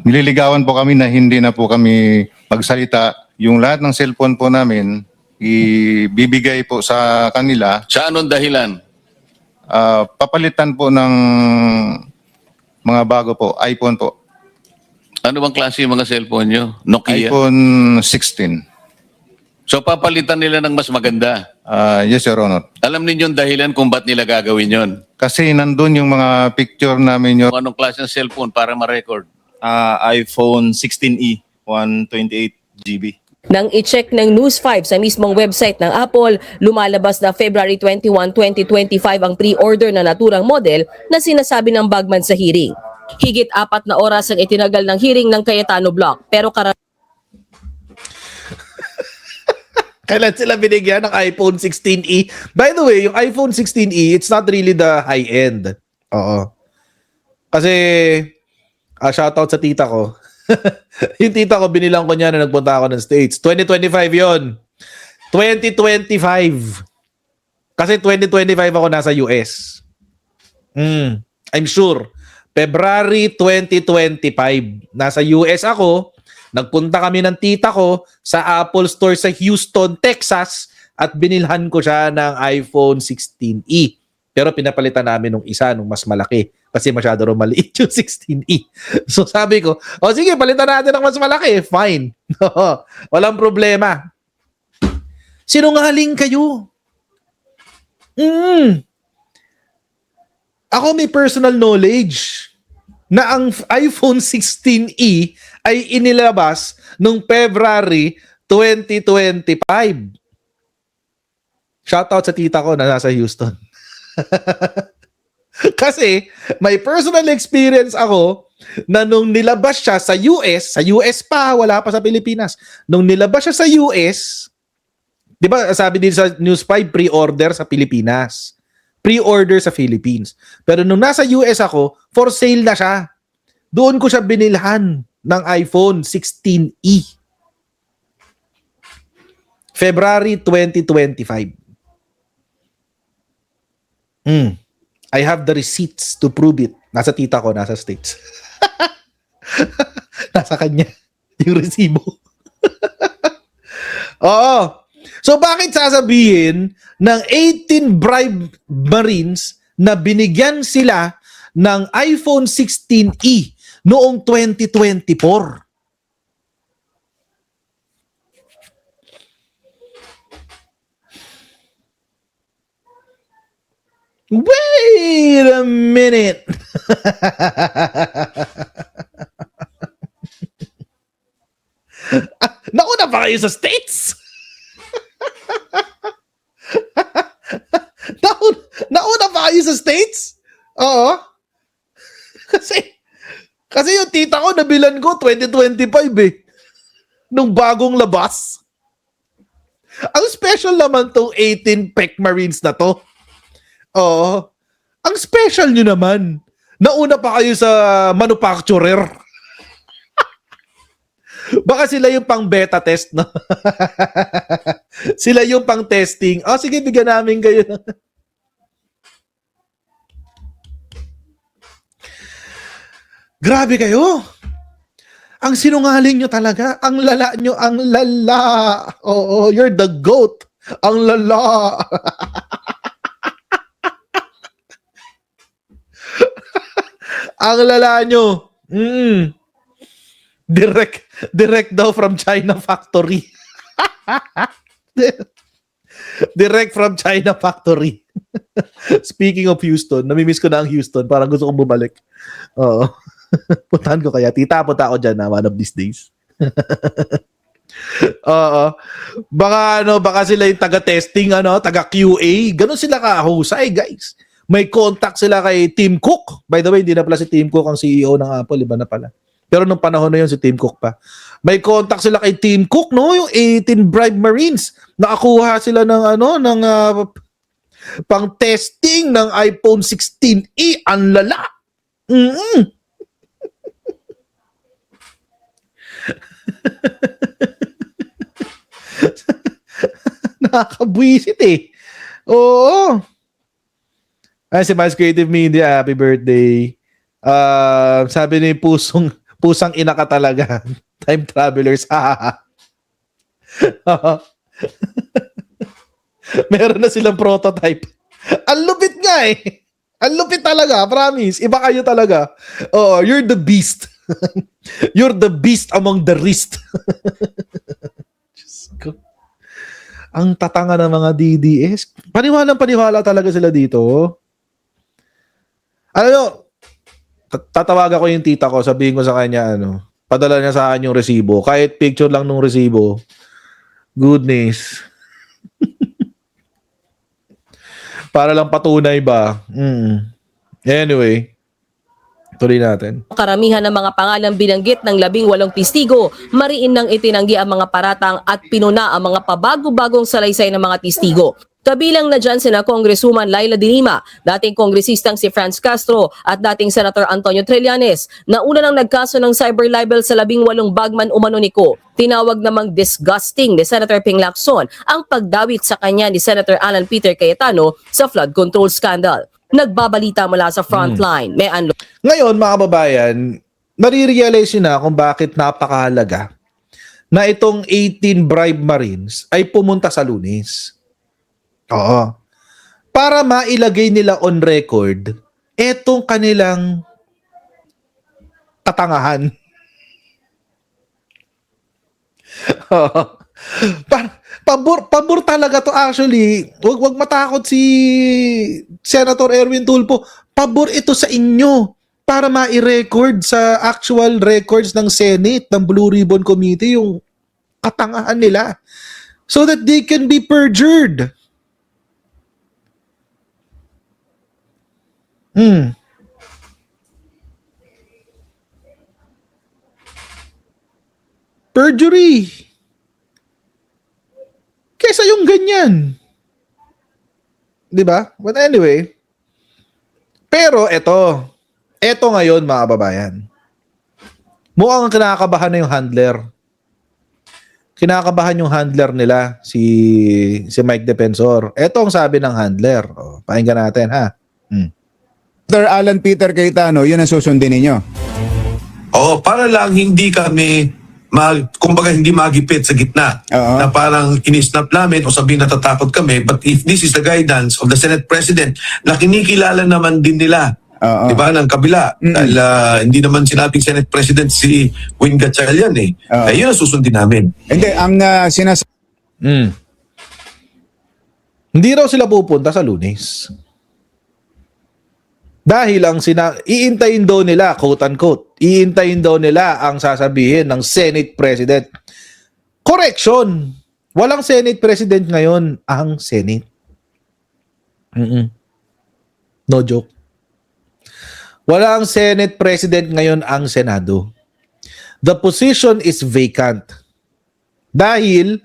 nililigawan po kami na hindi na po kami magsalita. Yung lahat ng cellphone po namin, ibibigay po sa kanila. Sa anong dahilan? Papalitan po ng mga bago po, iPhone po. Ano bang klase yung mga cellphone nyo? Nokia? iPhone 16. So papalitan nila ng mas maganda. Yes, Your Honor. Alam ninyong dahilan kung ba't nila gagawin yon? Kasi nandun yung mga picture namin, Your Anong klase ng cellphone para ma-record? iPhone 16e, 128 GB. Nang i-check ng News 5 sa mismong website ng Apple, lumalabas na February 21, 2025 ang pre-order na naturang model na sinasabi ng bagman sa hearing. Higit 4 na oras ang itinagal ng hearing ng Cayetano Block, pero Kailan sila binigyan ng iPhone 16e? By the way, yung iPhone 16e, it's not really the high-end. Oo. Kasi, shoutout sa tita ko. Yung tita ko, binilang ko niya na nagpunta ako ng States. 2025 yon. 2025. Kasi 2025 ako nasa US. I'm sure. February 2025. Nasa US ako, nagpunta kami ng tita ko sa Apple Store sa Houston, Texas at binilhan ko siya ng iPhone 16e. Pero pinapalitan namin nung isa, nung mas malaki. Kasi masyado rin maliit yung 16e. So sabi ko, o sige, palitan natin ng mas malaki. Fine. Walang problema. Sinungaling kayo. Ako may personal knowledge na ang iPhone 16e ay inilabas noong February 2025. Shoutout sa tita ko na nasa Houston. Kasi may personal experience ako na nung nilabas siya sa US pa, wala pa sa Pilipinas. Nung nilabas siya sa US, di ba sabi din sa News 5, pre-order sa Pilipinas. Pre-order sa Philippines. Pero nung nasa US ako, for sale na siya. Doon ko siya binilhan ng iPhone 16e. February 2025. I have the receipts to prove it. Nasa tita ko, nasa States. Nasa kanya yung resibo. Oo. So bakit sasabihin ng 18 bribe Marines na binigyan sila ng iPhone 16e noong 2024? Wait a minute. Nauna pa kayo sa States? Nauna pa kayo sa States? Oo. Kasi yung tita ko nabilan ko 2025 eh. Nung bagong labas. Ang special naman tong 18 Peck Marines na to. Oo. Ang special nyo naman. Nauna pa kayo sa manufacturer. Baka sila yung pang beta test, no? Sila yung pang testing. Oh, sige, bigyan namin kayo. Grabe kayo. Ang sinungaling nyo talaga. Ang lala nyo. Ang lala. Oo, you're the goat. Ang lala. Ang lala nyo. Direct daw from China factory. Direct from China factory. Speaking of Houston, namimiss ko na ang Houston. Parang gusto kong bumalik. Oo. Puntahan ko kaya. Tita, punta ako dyan na one of these days. Oo. Baka sila yung taga-testing, taga-QA. Ganon sila kahusay, guys. May contact sila kay Tim Cook. By the way, hindi na pala si Tim Cook ang CEO ng Apple. Iba na pala. Pero nung panahon na yun, si Tim Cook pa. May contact sila kay Tim Cook, no? Yung 18 bribe Marines. Nakakuha sila ng pang testing ng iPhone 16e. Ang lala. Nakakabwisit eh. Oo. Ay, si Miles Creative Media, happy birthday. Sabi ni pusang ina ka talaga. Time travelers. Meron na silang prototype. Ang lupit nga eh. Ang lupit talaga, promise. Iba kayo talaga. Oh, you're the beast. You're the beast among the rest. Ang tatanga ng mga DDS. Paniwala talaga sila dito. Alam nyo, tatawagan ko yung tita ko, sabihin ko sa kanya, padala niya sa akin yung resibo. Kahit picture lang nung resibo. Goodness. Para lang patunay ba? Anyway, tuloy natin. Karamihan ng mga pangalang binanggit ng 18 testigo, mariin nang itinanggi ang mga paratang at pinuna ang mga pabago-bagong salaysay ng mga testigo. Kabilang na dyan sina Congresswoman Laila de Lima, dating kongresistang si Franz Castro at dating Senator Antonio Trillanes na una nang nagkaso ng cyber libel sa 18 bagman umano ni Ko. Tinawag namang disgusting ni Senator Ping Lacson ang pagdawit sa kanya ni Senator Alan Peter Cayetano sa flood control scandal. Nagbabalita mula sa Frontline, may Anlo. Ngayon, mga kababayan, nare-realize nyo na kung bakit napakahalaga na itong 18 bribe Marines ay pumunta sa Lunes. Oo. Para mailagay nila on record etong kanilang katangahan. Pabor talaga to actually. Wag matakot si Senator Erwin Tulfo. Pabor ito sa inyo para ma-record sa actual records ng Senate, ng Blue Ribbon Committee, yung katangahan nila. So that they can be perjured. Perjury. Kesa yung ganyan. 'Di ba? But anyway, pero eto ngayon mga kababayan. Mukhang kinakabahan na yung handler. Kinakabahan yung handler nila, si Mike Defensor. Eto ang sabi ng handler. O, pakinggan natin ha. Sir Alan Peter Cayetano, yun ang susundin ninyo. Oo, para lang hindi kami kumbaga hindi magipit sa gitna na parang inisnap namin o sabihin natatakot kami, but if this is the guidance of the Senate President na kinikilala naman din nila, di ba, ng kabila, dahil hindi naman sinabing Senate President si Win Gatchalian yun ang susundin namin. Hindi, ang Hindi raw sila pupunta sa Lunes. Dahil ang iintayin daw nila, quote-unquote, iintayin daw nila ang sasabihin ng Senate President. Correction! Walang Senate President ngayon ang Senate. No joke. Walang Senate President ngayon ang Senado. The position is vacant. Dahil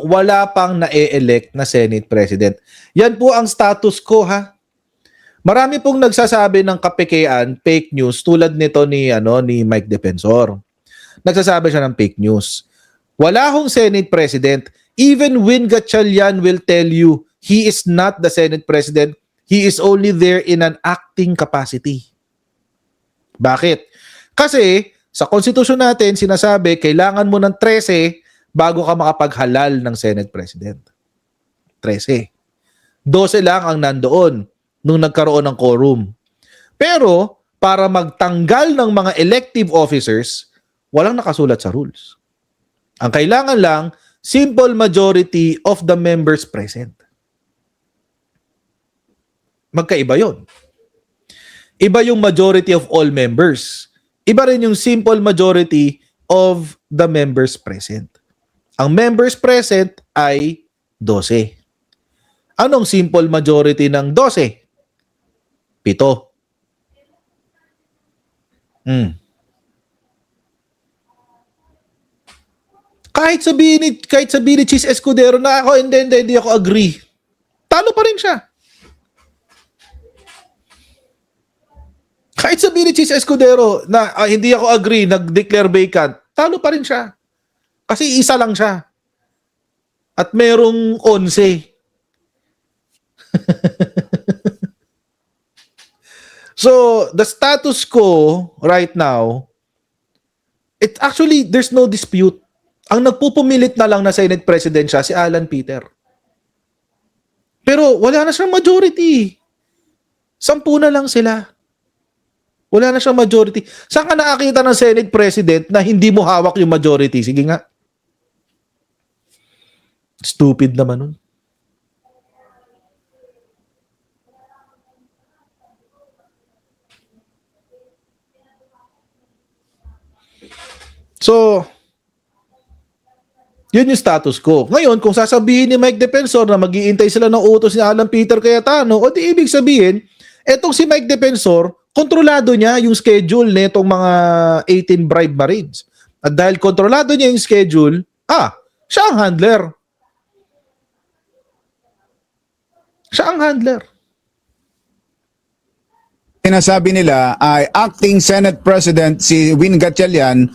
wala pang na-elect na Senate President. Yan po ang status quo ha. Marami pong nagsasabi ng kapekean, fake news, tulad nito ni Mike Defensor. Nagsasabi siya ng fake news. Wala hong Senate President. Even Win Gatchalian will tell you he is not the Senate President. He is only there in an acting capacity. Bakit? Kasi sa konstitusyon natin, sinasabi, kailangan mo ng 13 bago ka makapaghalal ng Senate President. 13. 12 lang ang nandoon nung nagkaroon ng quorum. Pero, para magtanggal ng mga elective officers, walang nakasulat sa rules. Ang kailangan lang, simple majority of the members present. Magkaiba yun. Iba yung majority of all members. Iba rin yung simple majority of the members present. Ang members present ay 12. Anong simple majority ng 12? 7. Kahit sabihin ni Chis Escudero na ako, hindi ako agree. Talo pa rin siya. Kahit sabihin ni Chis Escudero na hindi ako agree, nag-declare vacant, talo pa rin siya. Kasi isa lang siya. At merong 11. So, the status quo right now, there's no dispute. Ang nagpupumilit na lang na Senate President siya, si Alan Peter. Pero wala na siyang majority. 10 na lang sila. Wala na siyang majority. Saan ka nakakita ng Senate President na hindi mo hawak yung majority? Sige nga. Stupid naman nun. So, yun yung status quo. Ngayon, kung sasabihin ni Mike Defensor na mag-iintay sila ng utos ni Alan Peter Cayetano, o di ibig sabihin, etong si Mike Defensor, kontrolado niya yung schedule nitong mga 18 bribe Marines. At dahil kontrolado niya yung schedule, siya ang handler. Siya ang handler. sinasabi nila ay acting Senate President si Win Gatchalian,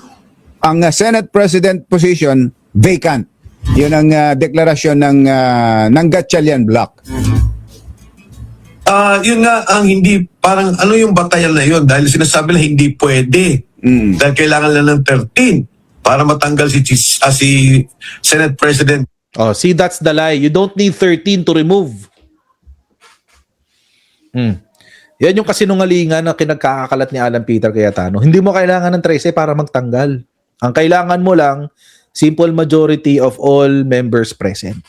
ang Senate President position vacant. Yun ang deklarasyon ng Gatchalian Block. Yun nga ang hindi, parang ano yung batayan na yun dahil sinasabi na hindi pwede. Dahil kailangan lang ng 13 para matanggal si Senate President. Oh, see, that's the lie. You don't need 13 to remove. Yan yung kasinungalingan na kinagkakalat ni Alan Peter Cayetano. Hindi mo kailangan ng 13 para magtanggal. Ang kailangan mo lang, simple majority of all members present.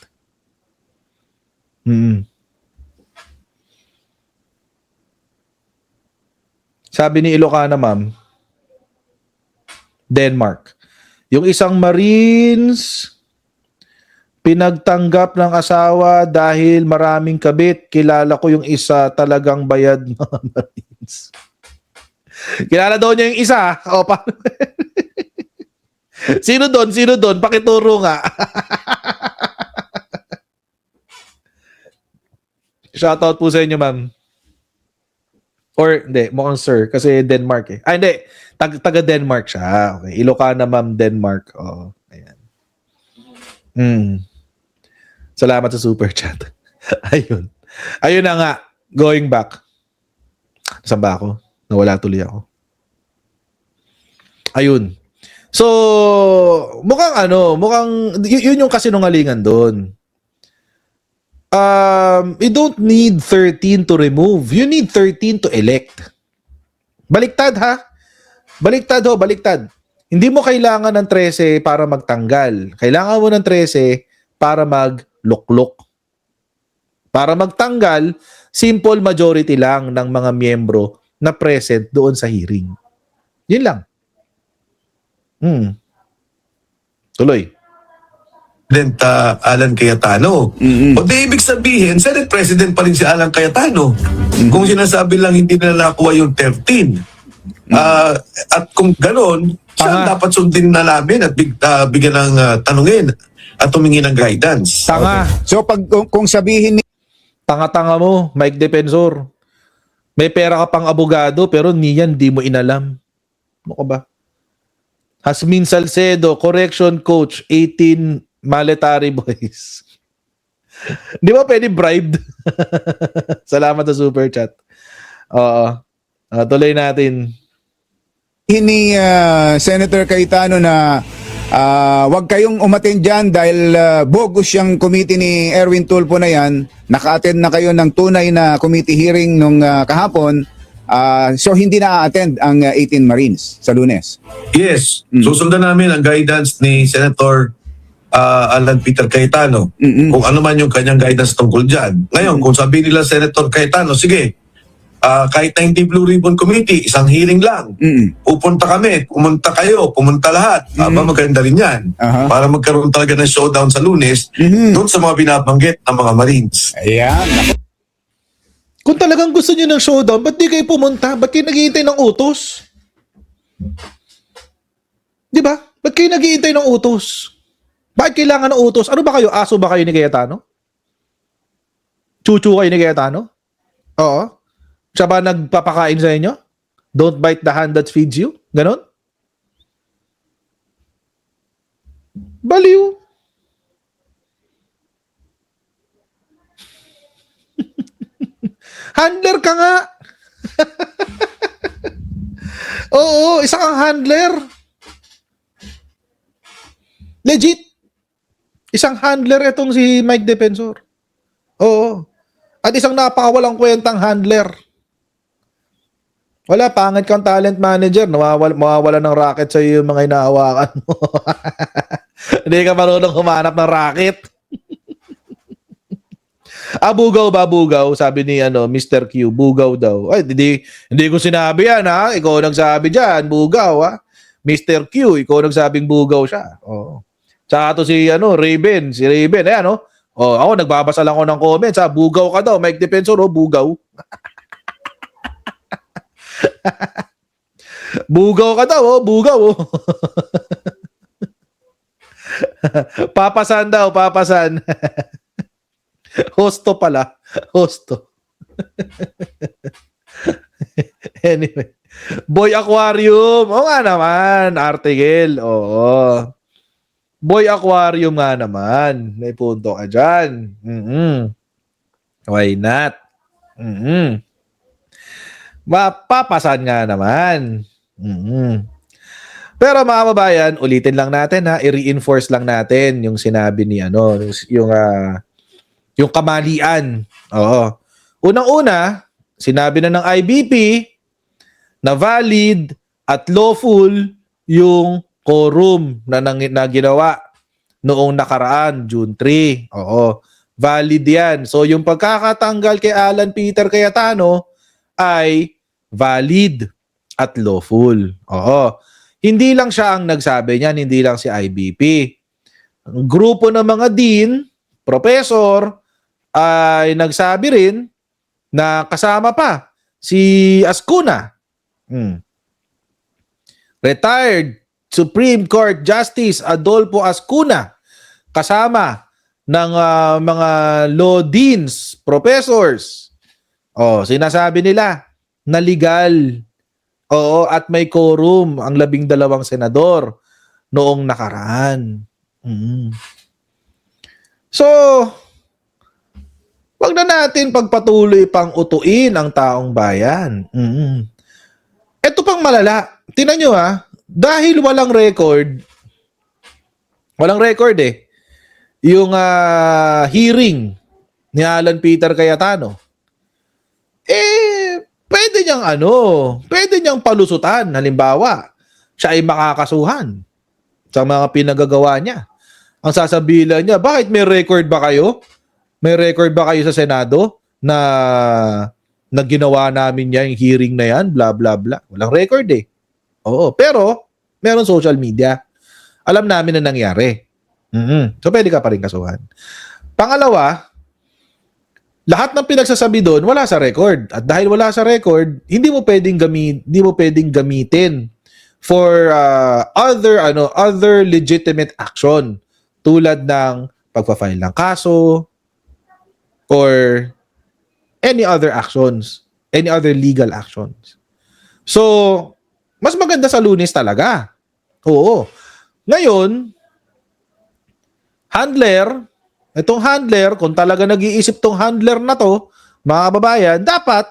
Sabi ni Ilocana, ma'am, Denmark. Yung isang Marines pinagtanggap ng asawa dahil maraming kabit. Kilala ko yung isa, talagang bayad mga Marines. Kilala daw niya yung isa. O, paano? Sino doon? Sino doon? Pakituro nga. Shoutout po sa inyo, ma'am. Or, hindi, mukhang sir. Kasi Denmark eh. Ah, hindi. Taga Denmark siya. Okay. Ilocana, ma'am, Denmark. Oh, ayan. Salamat sa super chat. Ayun. Ayun na nga. Going back. Saan ba ako? Nawala tuloy ako. Ayun. So, mukhang, yun yung kasinungalingan doon. You don't need 13 to remove. You need 13 to elect. Baliktad ha? Baliktad ho, baliktad. Hindi mo kailangan ng 13 para magtanggal. Kailangan mo ng 13 para magluklok. Para magtanggal, simple majority lang ng mga miyembro na present doon sa hearing. Yun lang. Tuloy. President Alan Cayetano. O di ibig sabihin, Senate President pa rin si Alan Cayetano. Kung sinasabi lang hindi nila nakuha yung 13. At kung gano'n, siya ang dapat sundin na namin at bigyan ng tanungin at humingi ng guidance. Tanga. So pag kung sabihin ni Tanga-tanga mo, Mike Defensor. May pera ka pang abogado pero niyan di mo inalam. Ano ka ba? Hasmin Salcedo, correction coach, 18 Military Boys. Di ba pwede bribed? Salamat sa super chat. Oo. Tuloy natin. ni Senator Cayetano na wag kayong umattend dyan dahil bogus yung committee ni Erwin Tulfo na yan. Naka-attend na kayo ng tunay na committee hearing nung kahapon. So hindi na-attend ang 18 Marines sa Lunes. Yes. Susundan namin ang guidance ni Senator Alan Peter Cayetano. Kung ano man yung kanyang guidance tungkol dyan. Ngayon, kung sabihin nila Senator Cayetano, sige, kahit na hindi Blue Ribbon Committee, isang hearing lang. Pupunta kami, pumunta kayo, pumunta lahat. Maganda rin yan. Para magkaroon talaga ng showdown sa Lunes doon sa mga binabanggit ng mga Marines. Ayan. Kung talagang gusto niyo ng showdown, ba't di kayo pumunta? Ba't kayo naghihintay ng utos? Di ba? Ba't kayo naghihintay ng utos? Bakit kailangan ng utos? Ano ba kayo? Aso ba kayo ni Cayetano? Chuchu kayo ni Cayetano? Oo. Siya ba nagpapakain sa inyo? Don't bite the hand that feeds you? Ganon? Baliw. Handler ka nga. Oo, isa kang handler. Legit. Isang handler itong si Mike Defensor. Oo. At isang napakawalang kwentang handler. Wala, pangit kang talent manager. Mawawala ng racket sa iyo yung mga inahawakan mo. Hindi ka marunong humanap ng racket. Bugaw ba, bugaw? Sabi ni Mr. Q, bugaw daw. Ay, hindi ko sinabi yan, ha? Ikaw nagsabi dyan, bugaw, ha? Mr. Q, ikaw nagsabing bugaw siya. Oo. Tsaka to si Raven, si Raven, ayan, ako nagbabasa lang ako ng comments, ha? Bugaw ka daw, Mike Defensor, bugaw. Bugaw ka daw, bugaw. Papasan daw, papasan. Hosto pala. Hosto. Anyway. Boy Aquarium. Oo nga naman. Artigel. Oo. Boy Aquarium nga naman. May punto ka dyan. Why not? Mapapasan nga naman. Pero mga kababayan, ulitin lang natin ha, i-reinforce lang natin yung sinabi ni yung kamalian. Oo. Unang-una, sinabi na ng IBP na valid at lawful yung quorum na ginawa noong nakaraan, June 3. Oo. Valid yan. So yung pagkakatanggal kay Alan Peter Cayetano ay valid at lawful. Oo. Hindi lang siya ang nagsabi niyan, hindi lang si IBP. Ang grupo ng mga dean, professor, ay nagsabi rin na kasama pa si Ascuna. Retired Supreme Court Justice Adolfo Ascuna, kasama ng mga law deans, professors. Sinasabi nila na legal. Oo, at may quorum ang 12 senador noong nakaraan. So, wag na natin pagpatuloy pang utuin ang taong bayan. Ito pang malala. Tingnan nyo dahil walang record yung hearing ni Alan Peter Cayetano, pwede niyang palusutan. Halimbawa, siya ay makakasuhan sa mga pinagagawa niya. Ang sasabihin lang niya, bakit may record ba kayo? May record ba kayo sa Senado na ginawa namin yung hearing na yan? Blah, blah, blah. Walang record Oo, pero meron social media. Alam namin na nangyari. So, pwede ka pa rin kasuhan. Pangalawa, lahat ng pinagsasabi doon wala sa record. At dahil wala sa record, hindi mo pwedeng gamitin for other legitimate action tulad ng pagpa-file ng kaso or any other actions, any other legal actions. So, mas maganda sa Lunes talaga. Oo. Ngayon, itong handler, kung talaga nag-iisip tong handler na to, mga kababayan, dapat,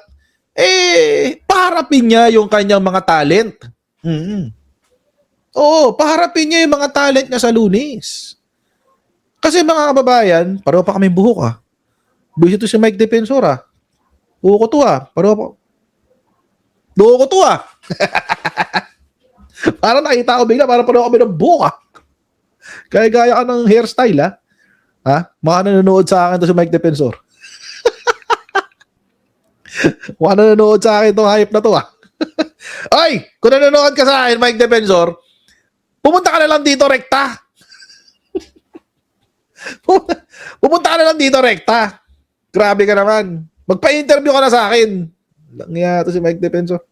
paharapin niya yung kanyang mga talent. Oo, paharapin niya yung mga talent niya sa Lunes. Kasi mga kababayan, pareho pa kami buhok Busy to si Mike Defensor Buhok ko to Buhok ko to Para nakita ko bigla, para pareho kami ng buhok Gaya ka ng hairstyle Mga nanonood sa akin to si Mike Defensor. Mga nanonood sa akin itong hype na to Ay, kung nanonood ka sa akin, Mike Defensor, pumunta ka na lang dito rekta. Pumunta ka na lang dito rekta. Grabe ka naman. Magpa-interview ka na sa akin. Lang to si Mike Defensor.